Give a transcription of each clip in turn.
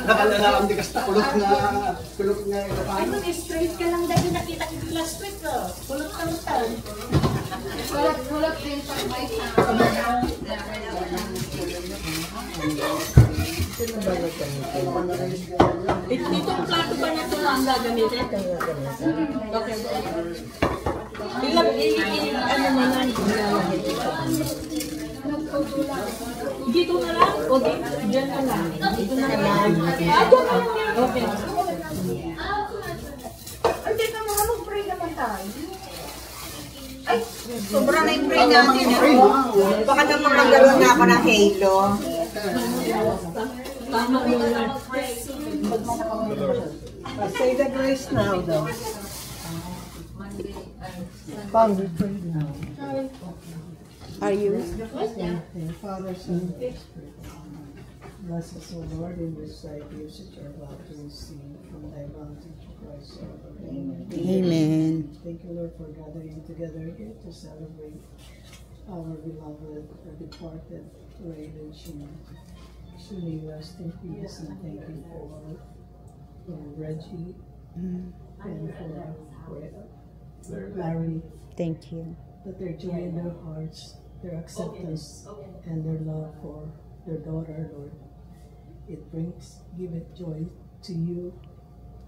Nakalala ang dikas na kulot na Ay, mag-straight ka lang dahil nakita ko last week ko. Kulot ka lang taon. Kulot din pag may Itong plato ba niya ito lang gagamitin? Okay. Ano mo na? Dito na lang? O dyan na lang? Dito na lang? Okay. Ay, teka mga mag-pray naman tayo. Ay, sobra na yung pray natin. Baka naman magkaroon na ako ng halo. Say the grace now, though. Father, pray now. Are you? Father, Son, bless us, O Lord, in this sight gifts that you're about to receive from thy bounty to Christ. Amen. Amen. Thank you, Lord, for gathering together here to celebrate our beloved, departed Ray and Sheena. She may rest in peace, and thank you for Reggie and for Larry. Thank you. That their joy in their hearts, their acceptance, and their love for their daughter, Lord, give it joy to you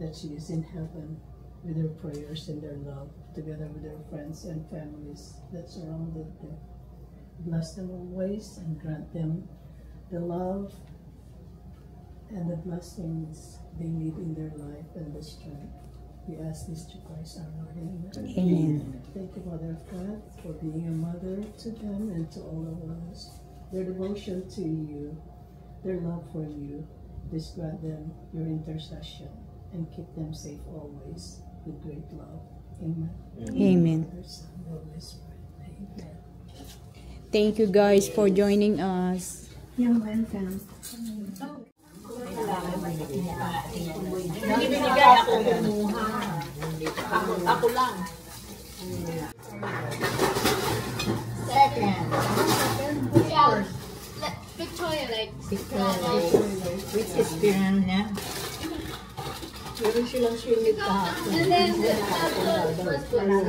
that she is in heaven with their prayers and their love, together with their friends and families that surrounded them. Bless them always and grant them the love and the blessings they need in their life and the strength. We ask this to Christ our Lord. Amen. Amen. Thank you, Mother of God, for being a mother to them and to all of us. Their devotion to you, their love for you, please grant them your intercession and keep them safe always with great love. Amen. Amen. Father, Son, Holy Spirit. Amen. Thank you guys for joining us. You're welcome. Hindi binigay ako kumuha. Ako lang. Second. Yours. Victoria, like, Which is pinang niya? Meron silang swimming kahapon. and then the first one.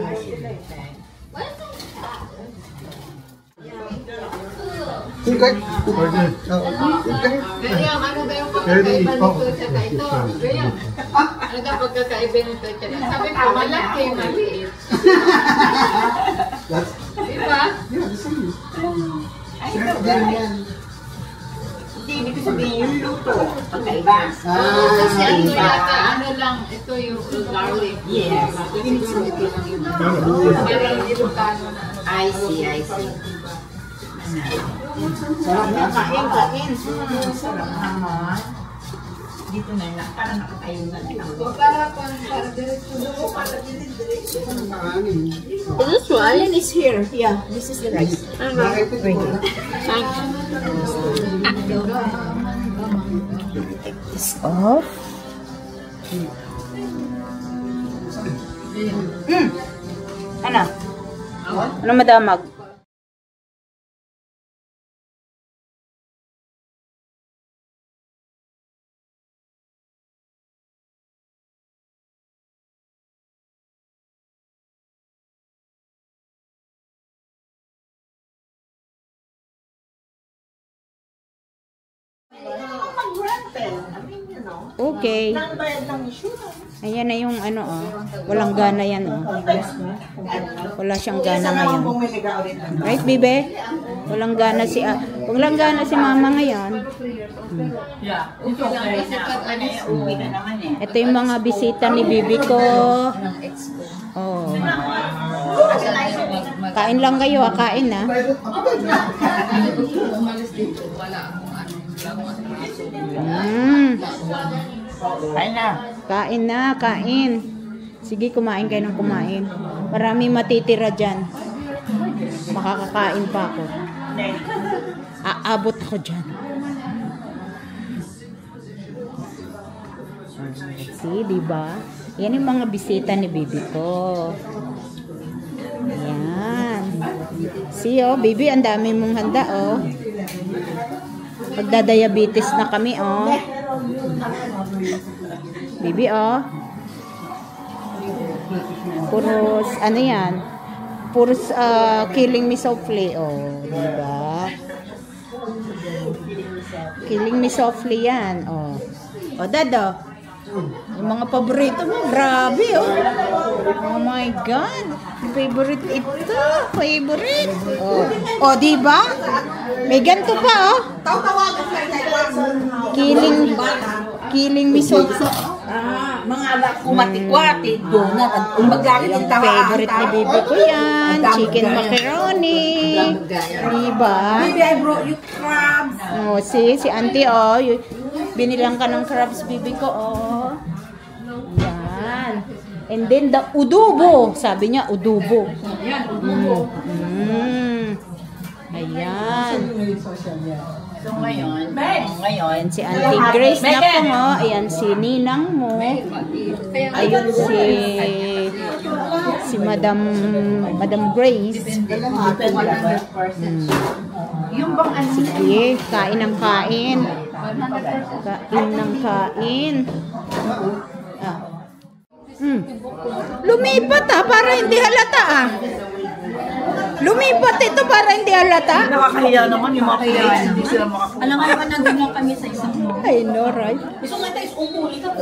Okay. Gayang, ano ba yung pagkakaiba nito tsaka ito? Gayang, ano ka pagkakaiba nito tsaka? Sabi ko, malaki, maliit. Diba? Yeah, the same. Ay, hindi, ibig sabihin yung luto. Pagkaiba. Kasi ano yata, ano lang, ito yung garlic. Yes. Siguro ito lang yung parang Ilocano na. I see. Sarap na. Kain. Sarap naman. Dito na lang, parang nakatayo na lang. Para diretso. This one? is here. Yeah, this is the rice. Bakit ito? Take this off. Ano? Ano madamag? Okay. Ayan na yung ano walang gana yan Wala siyang gana ngayon. Right, Bibe? Walang gana si Mama ngayon. Ito yung mga bisita ni Bibi ko. Oh. Kain lang kayo, kain na. Kain. Sige, kumain kayo ng kumain. Marami matitira dyan. Makakakain pa ako. Aabot ako dyan. See, diba? Yan yung mga bisita ni Bibi ko. Yan. See, oh, Bibi, ang dami mong handa, oh. Magdadiabetes na kami, oh. Bibi, oh. Puros, ano yan? Puros killing me softly, oh. Diba? Killing me softly yan, oh. O, Dado. Yung mga paborito mo, grabe, oh. Oh my God. Favorite ito. Favorite. Oh, diba? May ganito pa, oh. Killing me softly. Mga anak ko matikwati, donut, at maglaki ng tawa. Favorite ni Bibi ko yan. Chicken macaroni. Diba? Baby, I brought you crabs. Oh, si auntie, oh. Binilang ka ng crabs, Bibi ko, oh. Yan. And then, the udubo. Sabi niya, udubo. Ayan. So ngayon, Ayan si Auntie Grace na po mo. Ayan si Ninang mo. Ayun si Madam Grace. yung bang ano, Sige, kain ng kain. Kain ng kain. Ah. Lumipat para hindi halata Lumipat ito para hindi halata. nakakahiya naman yung mga kids, hindi sila makakahiya. Alam nga naman, nandun lang kami sa isang mo. I know, right? Gusto nga tayo, umuli ka.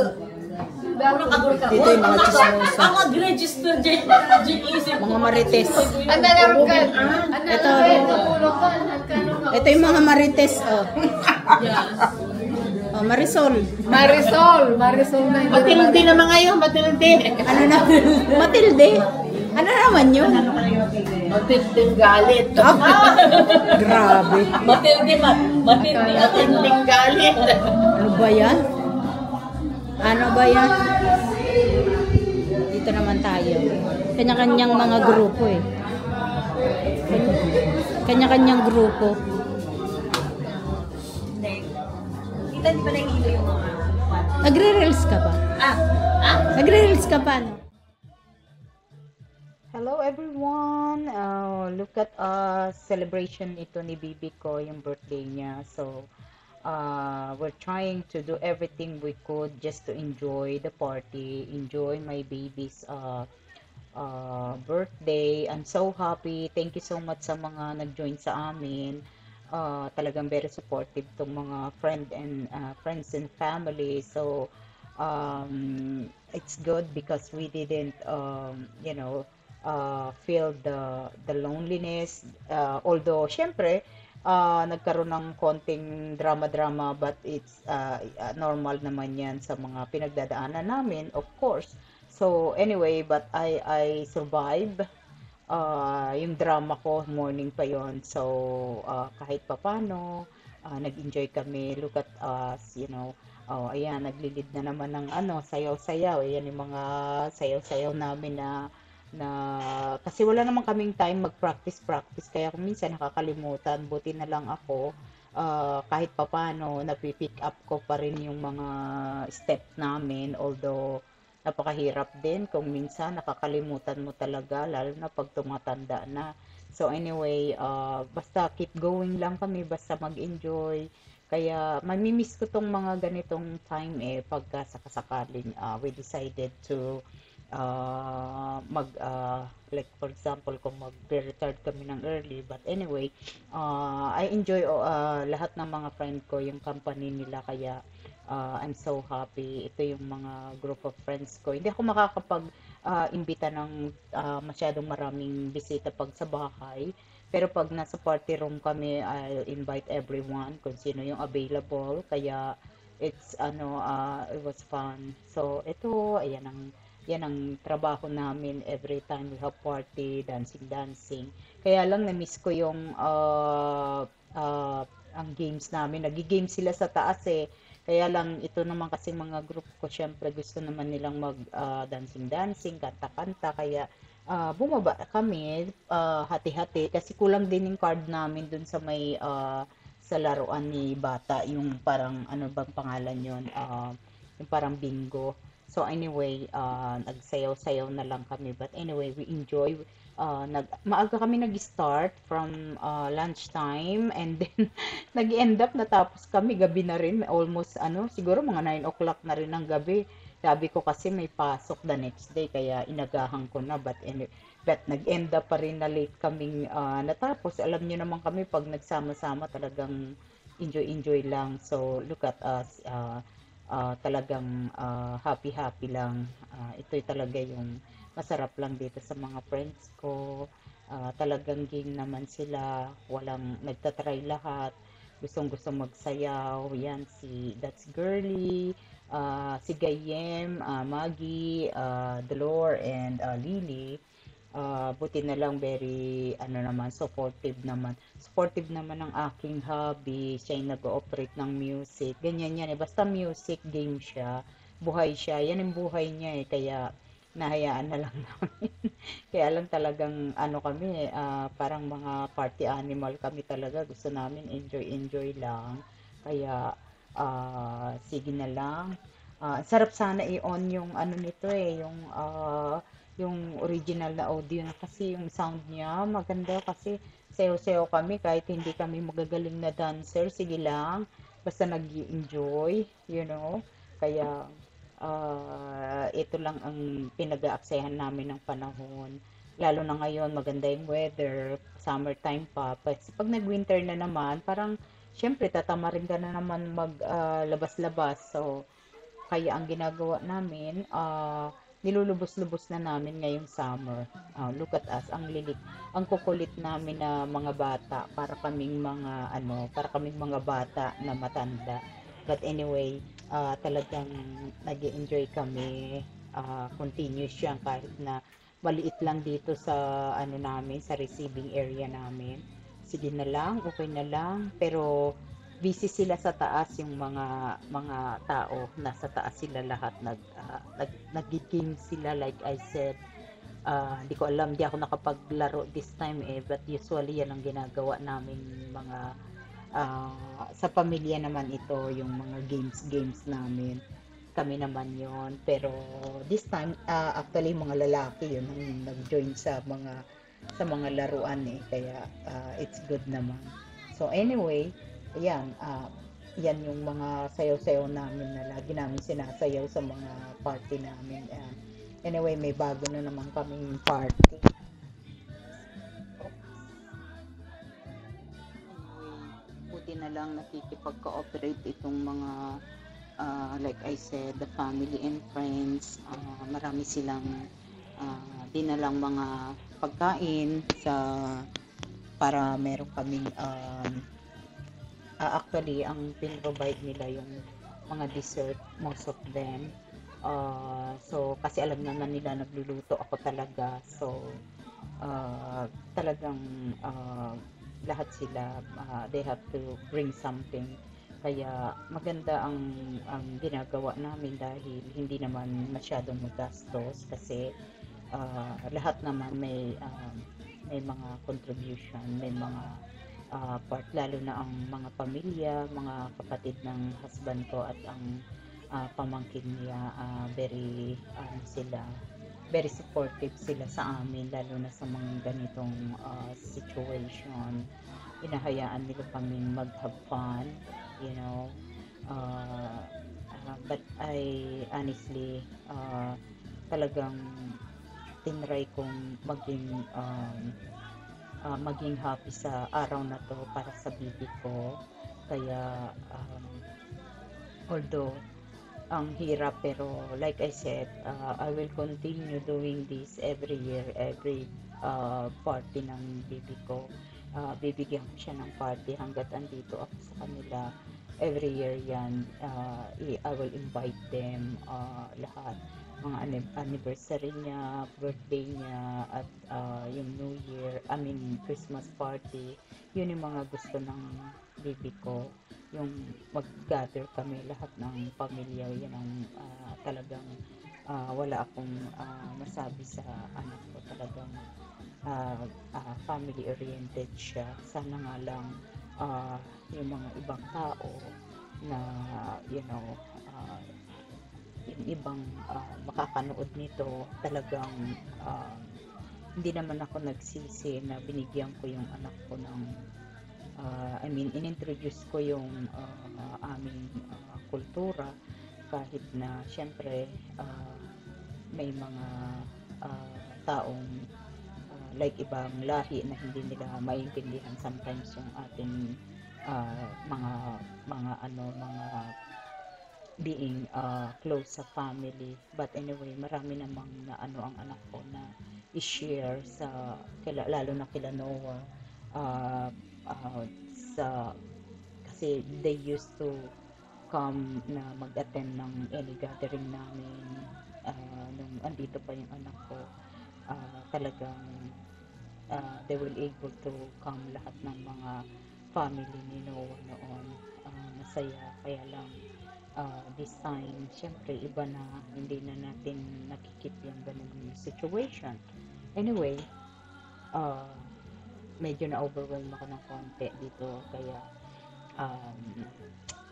Dito yung mga chismosa. Ang mag-register dyan. Mga marites. Anda na rin ka. Ito. Ito yung mga marites, oh. Oh, Marisol. Marisol na yun. Matilde naman ngayon, Matilde. Ano na? Matilde? Ano naman yun? Matildeng galit. Grabe. Matildeng galit. Ano ba yan? Ano ba yan? Dito naman tayo. Kanya-kanyang mga grupo eh. Kanya-kanyang grupo. Kita di ba nakikita yung mga... Nagre-reels ka pa? Nagre-reels ka pa, no? Hello everyone! Look at celebration ito ni Bibi ko, yung birthday niya. So, we're trying to do everything we could just to enjoy the party, enjoy my baby's birthday. I'm so happy. Thank you so much sa mga nag-join sa amin. Talagang very supportive tong mga friends and family. So, it's good because we didn't, feel the loneliness, although syempre nagkaroon ng konting drama but it's normal naman yan sa mga pinagdadaanan namin, of course. So anyway, but I survive yung drama ko, morning pa yon. So kahit papano nag-enjoy kami. Look at us, ayan, naglilid na naman ng sayaw-sayaw. Ayan yung mga sayaw-sayaw namin na kasi wala naman kaming time mag-practice kaya kung minsan nakakalimutan. Buti na lang ako kahit papano napipick up ko pa rin yung mga steps namin, although napakahirap din kung minsan nakakalimutan mo talaga, lalo na pag tumatanda na. So anyway, basta keep going lang kami, basta mag-enjoy. Kaya mamimiss ko tong mga ganitong time pagka sakasakaling we decided to like for example kung mag-retard kami ng early, but anyway, I enjoy lahat ng mga friend ko, yung company nila, kaya I'm so happy. Ito yung mga group of friends ko. Hindi ako makakapag-imbita ng masyadong maraming bisita pag sa bahay, pero pag nasa party room kami, I'll invite everyone kung sino yung available, kaya it's it was fun. So ito, yan ang trabaho namin every time we have party, dancing. Kaya lang na-miss ko yung ang games namin. Nagi-game sila sa taas Kaya lang ito naman kasi mga group ko, syempre gusto naman nilang mag dancing, kanta-kanta. Kaya bumaba kami, hati-hati, kasi kulang din yung card namin dun sa may sa laruan ni bata, yung parang ano bang pangalan yon, yung parang bingo. So anyway, nagsayaw-sayaw na lang kami. But anyway, we enjoy. maaga kami nag-start from lunchtime, and then nag-end up natapos kami gabi na rin, almost siguro mga 9 o'clock na rin ng gabi. Sabi ko kasi may pasok the next day kaya inagahan ko na, but nag-end up pa rin na late kaming natapos. Alam niyo naman kami pag nagsama-sama talagang enjoy lang. So look at us, talagang happy lang. Ito'y talaga yung masarap lang dito sa mga friends ko. Talagang game naman sila, walang nagtatry lahat, gustong-gusto magsayaw. Yan, that's Girly, si Gayem, Maggie, Dolor, and Lily. Buti na lang very supportive naman ang aking hobby. Siya yung nag-ooperate ng music, ganyan yan basta music, game siya, buhay siya, yan ang buhay niya kaya nahayaan na lang namin. Kaya lang talagang kami, parang mga party animal kami talaga, gusto namin enjoy lang, kaya sige na lang. Sarap sana i-on yung nito yung original na audio na, kasi yung sound niya maganda, kasi sayo-sayo kami kahit hindi kami magagaling na dancer, sige lang basta nag-enjoy, kaya ito lang ang pinag-aaksayahan namin ng panahon, lalo na ngayon maganda yung weather, summertime pa. Pag nag-winter na naman, parang syempre tatamarin ka na naman labas-labas, so kaya ang ginagawa namin, nilulubos-lubos na namin ngayong summer. Look at us, ang kukulit namin na mga bata, para kaming mga bata na matanda. But anyway, talagang nag-enjoy kami, continuous yan kahit na maliit lang dito sa namin, sa receiving area namin. Sige na lang, okay na lang, pero busy sila sa taas, yung mga tao nasa taas sila lahat, nag-game sila, like I said. Hindi ko alam, hindi ako nakapaglaro this time but usually yan ang ginagawa namin mga sa pamilya naman ito, yung mga games namin, kami naman yon. Pero this time actually mga lalaki yun ang nag-join sa mga laruan kaya it's good naman. So anyway, yan yung mga sayaw-sayaw namin na lagi namin sinasayaw sa mga party namin. Anyway, may bago na naman kaming party. Buti na lang nakikipag-cooperate itong mga like I said, the family and friends. Marami silang dinalang mga pagkain para meron kaming actually ang pin-provide nila yung mga dessert, most of them. So kasi alam naman nila nagluluto ako talaga, so talagang lahat sila they have to bring something, kaya maganda ang ginagawa namin dahil hindi naman masyadong magastos, kasi lahat naman may mga contribution, may mga part, lalo na ang mga pamilya, mga kapatid ng husband ko at ang pamangkin niya, very supportive sila sa amin, lalo na sa mga ganitong situation. Inahayaan nila kaming mag-have fun, but I honestly talagang tinry kong maging happy sa araw na to para sa baby ko. Kaya although ang hirap, pero like I said, I will continue doing this every year, every party ng baby ko. Bibigyan ko siya ng party hanggat andito ako sa kanila. Every year yan, I will invite them, lahat, mga anniversary niya, birthday niya, at yung New Year, Christmas party. Yun yung mga gusto ng baby ko, yung mag-gather kami lahat ng pamilya. Yan ang talagang wala akong masabi sa anak ko, talagang family oriented siya. Sana nga lang yung mga ibang tao na yung ibang makakanood nito, talagang hindi naman ako nagsisi na binigyan ko yung anak ko ng inintroduce ko yung aming kultura, kahit na syempre may mga taong like ibang lahi na hindi nila maintindihan sometimes yung ating mga being close sa family. But anyway, marami namang na ang anak ko na i-share sa lalo na kila Noah, kasi they used to come na mag-attend ng any gathering namin nung andito pa yung anak ko. Talagang they will able to come lahat ng mga family ni Noah noon. Masaya, kaya lang this time, syempre iba na, hindi na natin nakikip yung ganung situation. Anyway, medyo na-overwhelm ako ng konti dito, kaya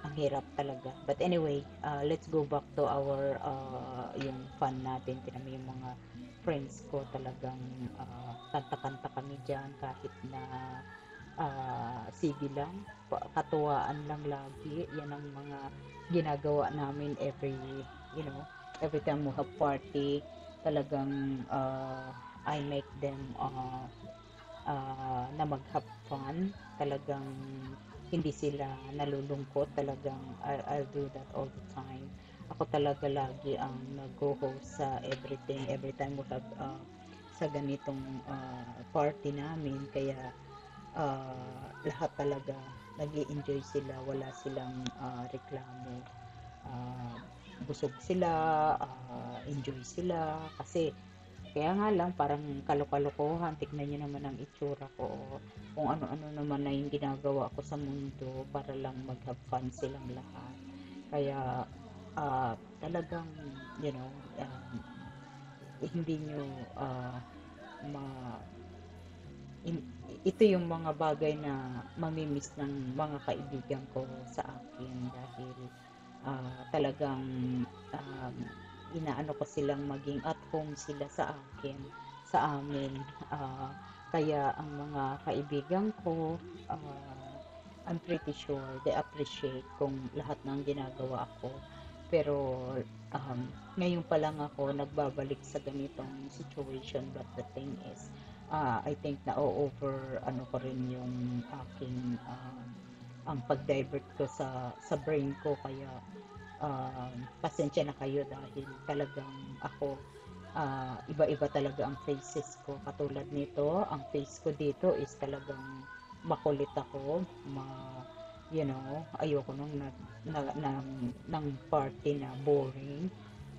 ang hirap talaga. But anyway, let's go back to our yung fun natin. Tinami yung mga friends ko, talagang kanta-kanta kami dyan kahit na sige lang, katuwaan lang lagi. Yan ang mga ginagawa namin every time we have party. Talagang I make them na mag-have fun. Talagang hindi sila nalulungkot. Talagang I'll do that all the time. Ako talaga lagi ang nag-host sa everything, every time we have sa ganitong party namin. Kaya lahat talaga nag-i-enjoy sila, wala silang reklamo, busog sila, enjoy sila, kasi kaya nga lang parang kalokalokohan. Tignan nyo naman ang itsura ko, kung ano-ano naman na yung ginagawa ko sa mundo para lang mag-have fun silang lahat. Kaya talagang hindi nyo ito yung mga bagay na mamimiss ng mga kaibigan ko sa akin, dahil talagang inaano ko silang maging at home sila sa akin, sa amin. Kaya ang mga kaibigan ko, I'm pretty sure they appreciate kung lahat ng ginagawa ko. Pero ngayon pa lang ako nagbabalik sa ganitong situation. But the thing is, I think na over ko rin yung aking ang pag-divert ko sa brain ko. Kaya pasensya na kayo, dahil talagang ako iba-iba talaga ang faces ko. Katulad nito, ang face ko dito is talagang makulit ako, ayoko ng party na boring.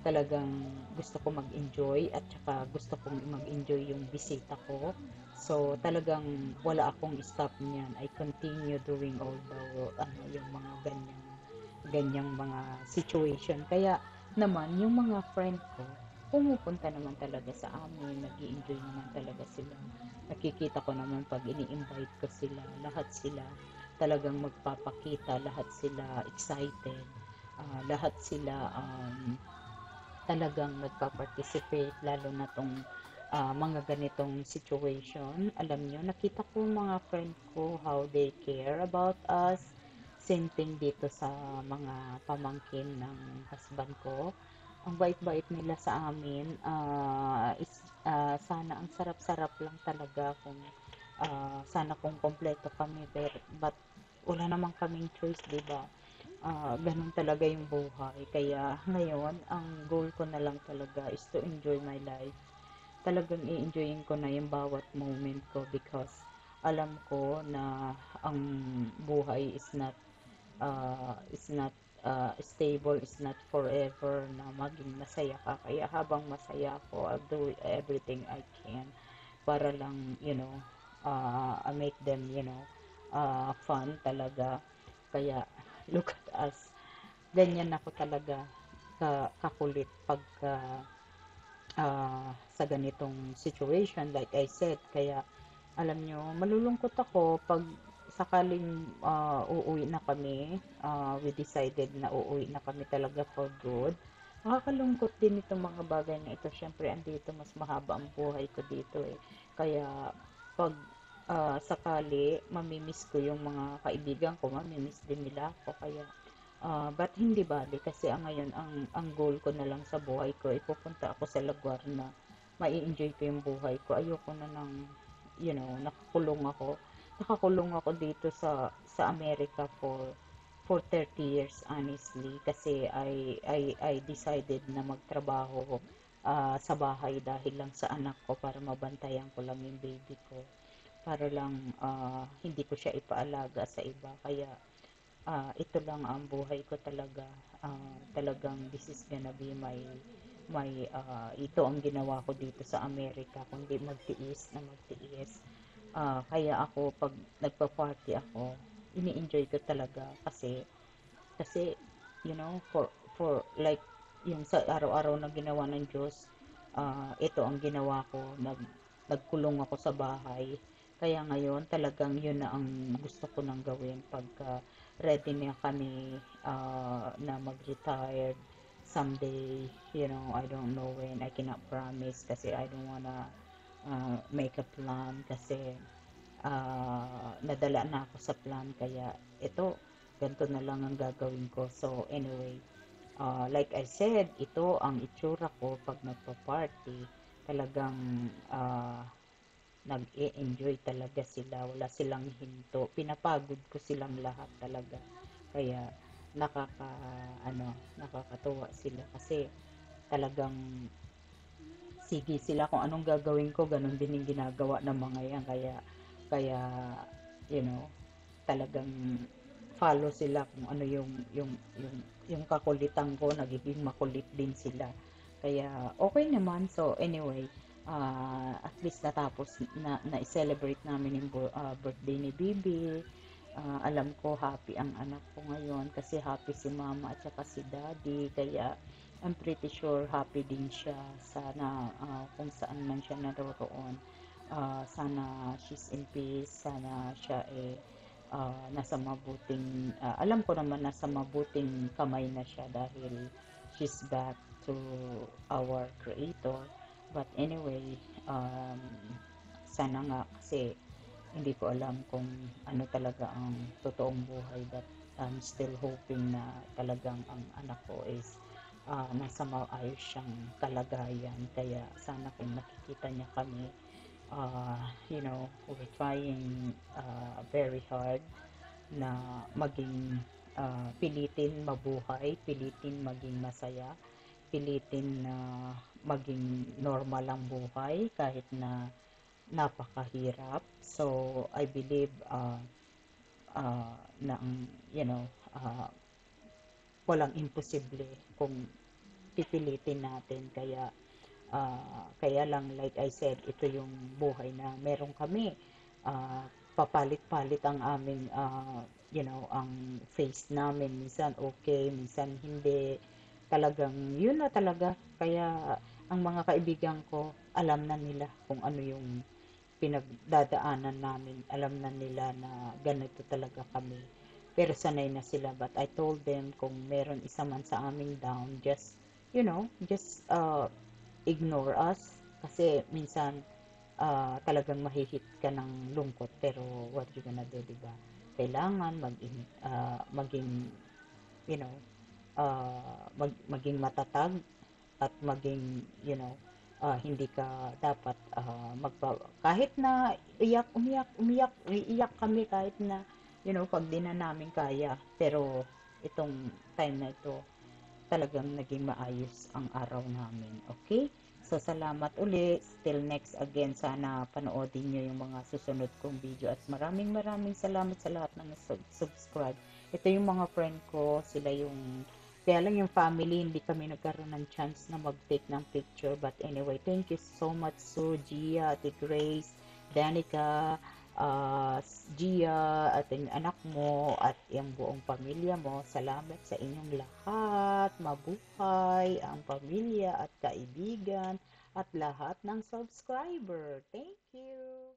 Talagang gusto ko mag-enjoy, at saka gusto kong mag-enjoy yung bisita ko. So talagang wala akong stop niyan. I continue doing all yung mga ganyang mga situation. Kaya naman yung mga friend ko pumupunta naman talaga sa amin, nag-i-enjoy naman talaga sila. Nakikita ko naman pag ini-invite ko sila, lahat sila talagang magpapakita, lahat sila excited, lahat sila talagang nagpa-participate, lalo na tong mga ganitong situation. Alam nyo, nakita ko mga friend ko how they care about us. Same thing dito sa mga pamangkin ng husband ko. Ang bait-bait nila sa amin. Sana ang sarap-sarap lang talaga kung sana kung kompleto kami, but wala namang kaming choice, diba? Ganun talaga yung buhay. Kaya ngayon, ang goal ko na lang talaga is to enjoy my life. Talagang i-enjoyin ko na yung bawat moment ko, because alam ko na ang buhay is not stable, is not forever na maging masaya ka. Kaya habang masaya ako, I'll do everything I can para lang I make them fun talaga. Kaya look at us, ganyan ako talaga kakulit pagka sa ganitong situation, like I said. Kaya alam nyo, malulungkot ako pag sakaling uuwi na kami. We decided na uuwi na kami talaga for good. Nakakalungkot din itong mga bagay na ito. Siyempre, andito mas mahaba ang buhay ko dito eh. Kaya, pag sakali, mamimiss ko yung mga kaibigan ko, mamimiss din nila ako. Kaya, but hindi bali kasi ngayon, ang goal ko na lang sa buhay ko, ipupunta ako sa lugar na mai-enjoy ko yung buhay ko. Ayoko na ng, nakakulong ako dito sa America for 30 years honestly kasi I decided na magtrabaho sa bahay dahil lang sa anak ko para mabantayan ko lang yung baby ko para lang hindi ko siya ipaalaga sa iba kaya ito lang ang buhay ko talaga talagang this is gonna be my ito ang ginawa ko dito sa Amerika kundi magtiis na magtiis kaya ako pag nagpa-party ako ini-enjoy ko talaga kasi for like yung sa araw-araw na ginawa ng Diyos ito ang ginawa ko nagkulong ako sa bahay kaya ngayon talagang yun na ang gusto ko nang gawin pagka ready na kami na mag-retired someday I don't know when I cannot promise kasi I don't wanna make a plan kasi nadala na ako sa plan kaya ito ganito na lang ang gagawin ko so anyway like I said ito ang itsura ko pag nagpa-party talagang nag-e-enjoy talaga sila wala silang hinto pinapagod ko silang lahat talaga kaya nakakatuwa sila kasi talagang sige sila kung anong gagawin ko ganun din yung ginagawa ng mga yan kaya talagang follow sila kung ano yung kakulitan ko nagiging makulit din sila kaya okay naman so anyway at least natapos na-celebrate namin yung birthday ni Bibi alam ko happy ang anak ko ngayon kasi happy si mama at saka si daddy kaya I'm pretty sure happy din siya sana kung saan man siya naroroon sana she's in peace sana siya nasa mabuting alam ko naman nasa mabuting kamay na siya dahil she's back to our creator but anyway sana nga kasi hindi ko alam kung ano talaga ang totoong buhay but I'm still hoping na talagang ang anak ko is nasa maayos siyang kalagayan kaya sana kung nakikita niya kami we're trying very hard na maging pilitin mabuhay, pilitin maging masaya, pilitin na maging normal ang buhay kahit na napakahirap. So, I believe na walang imposible kung pipilitin natin kaya lang like I said ito yung buhay na meron kami papalit-palit ang aming ang face namin minsan okay, minsan hindi talagang yun na talaga kaya ang mga kaibigan ko alam na nila kung ano yung pinagdadaanan namin alam na nila na ganito talaga kami pero sanay na sila but I told them kung meron isa man sa aming down just ignore us kasi minsan talagang mahihit ka ng lungkot pero what you gonna do diba kailangan maging maging matatag at maging hindi ka dapat kahit na umiyak kami kahit na pag di na namin kaya pero itong time na ito talagang naging maayos ang araw namin. Okay? So, salamat uli. Till next again, sana panoodin nyo yung mga susunod kong video. At maraming salamat sa lahat ng subscribe. Ito yung mga friend ko. Sila yung, kaya lang yung family, hindi kami nagkaroon ng chance na mag-take ng picture. But anyway, thank you so much, Sue, Gia, Ate Grace, Danica, Gia at yung anak mo at yung buong pamilya mo. Salamat sa inyong lahat. Mabuhay ang pamilya at kaibigan at lahat ng subscriber. Thank you.